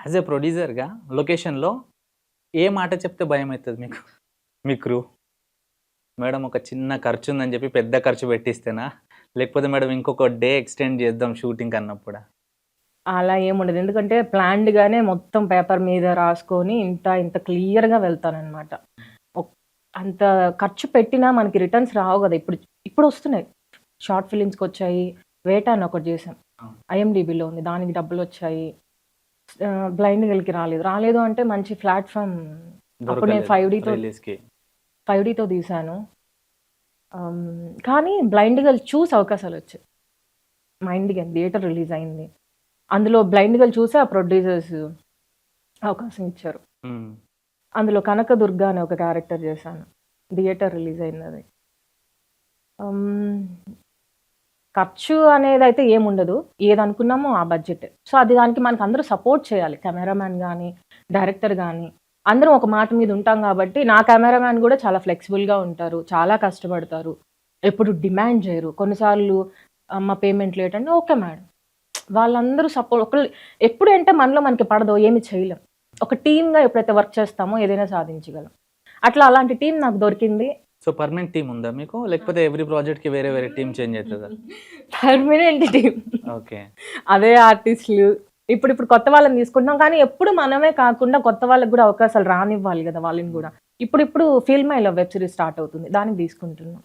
As a ప్రొడ్యూసర్‌గా లొకేషన్‌లో ఏ మాట చెప్తే భయమైతది మీకు? మీ క్రూ? మేడం ఒక చిన్న ఖర్చుందని చెప్పి పెద్ద ఖర్చు పెట్టిస్తేనా? లేకపోతే మేడం ఇంకొక డే ఎక్స్‌టెండ్ చేద్దాం షూటింగ్ అన్నప్పుడా? అలా ఏముండదు. ఎందుకంటే ప్లాన్డ్‌గానే మొత్తం పేపర్ మీద రాసుకొని ఇంత ఇంత క్లియర్‌గా వెళ్తాననమాట. ఒక్ అంత ఖర్చు పెట్టినా మనకి రిటర్న్స్ రావు గదా! ఇప్పుడొస్తున్నాయి. షార్ట్ ఫిలిమ్స్‌కొచ్చాయి. 'వేట' అని ఒకటి చేశాం. అవును. ఐఎండీబీలో ఉంది. దానికి డబ్బులొచ్చాయి. బ్లైండ్ గర్ల్‌కి రాలేదు. రాలేదు అంటే మంచి ప్లాట్‌ఫార్మ్ అప్పుడు నేను దొరకలేదు 5డీతో రిలీజ్‌కి. 5డీతో తీశాను. కానీ బ్లైండ్ గర్ల్ చూసి అవకాశాలొచ్చాయి. మా ఇంటికి థియేటర్ రిలీజ్ అయింది. అందులో బ్లైండ్ గర్ల్ చూసి ఆ ప్రొడ్యూసర్స్ అవకాశం ఇచ్చారు. హ్మ్. అందులో కనకదుర్గ అనే ఒక క్యారెక్టర్ చేశాను. థియేటర్ రిలీజ్ అయిందది. హ్మ్. ఖర్చు అనేదైతే ఏముండదు. ఏదనుకున్నామో ఆ బడ్జెటే. సో, అది దానికి మనకందరూ సపోర్ట్ చేయాలి. కెమెరామాన్ గానీ, డైరెక్టర్ గానీ, అందరం ఒక మాట మీద ఉంటాం గాబట్టి, నా కెమెరామాన్ గూడా చాలా ఫ్లెక్సిబుల్‌గా ఉంటారు. చాలా కష్టపడతారు. ఎప్పుడు డిమాండ్ జేయరు. కొన్నిసార్లు అమ్మ పేమెంట్ లేట్ అంటే, ఓకే మేడం. వాళ్ళందరూ ఒకళ్ళు ఎప్పుడంటే మనలో మనకి పడదో ఏమి చేయలేం. ఒక టీమ్‌గా ఎప్పుడైతే వర్క్ చేస్తామో ఏదైనా సాధించగలం. అట్లా అలాంటి టీమ్ నాకు దొరికింది. సో, పర్మనెంట్ టీమ్ ఉందా మీకు? లేకపోతే ఎవ్రీ ప్రాజెక్ట్‌కి వేరే వేరే టీమ్ చేంజ్ అయితదా? Permanent team. ఓకే. అదే ఆర్టిస్టులు. ఇప్పుడు కొత్త వాళ్ళని తీసుకుంటున్నాం. కానీ ఎప్పుడు మనమే కాకుండా కొత్త వాళ్ళకి గూడా అవకాశాలు రానివ్వాలి గదా! వాళ్ళని గూడా. ఇప్పుడిప్పుడు 'feel my love' web series start అవుతుంది. దానికి తీసుకుంటున్నాం.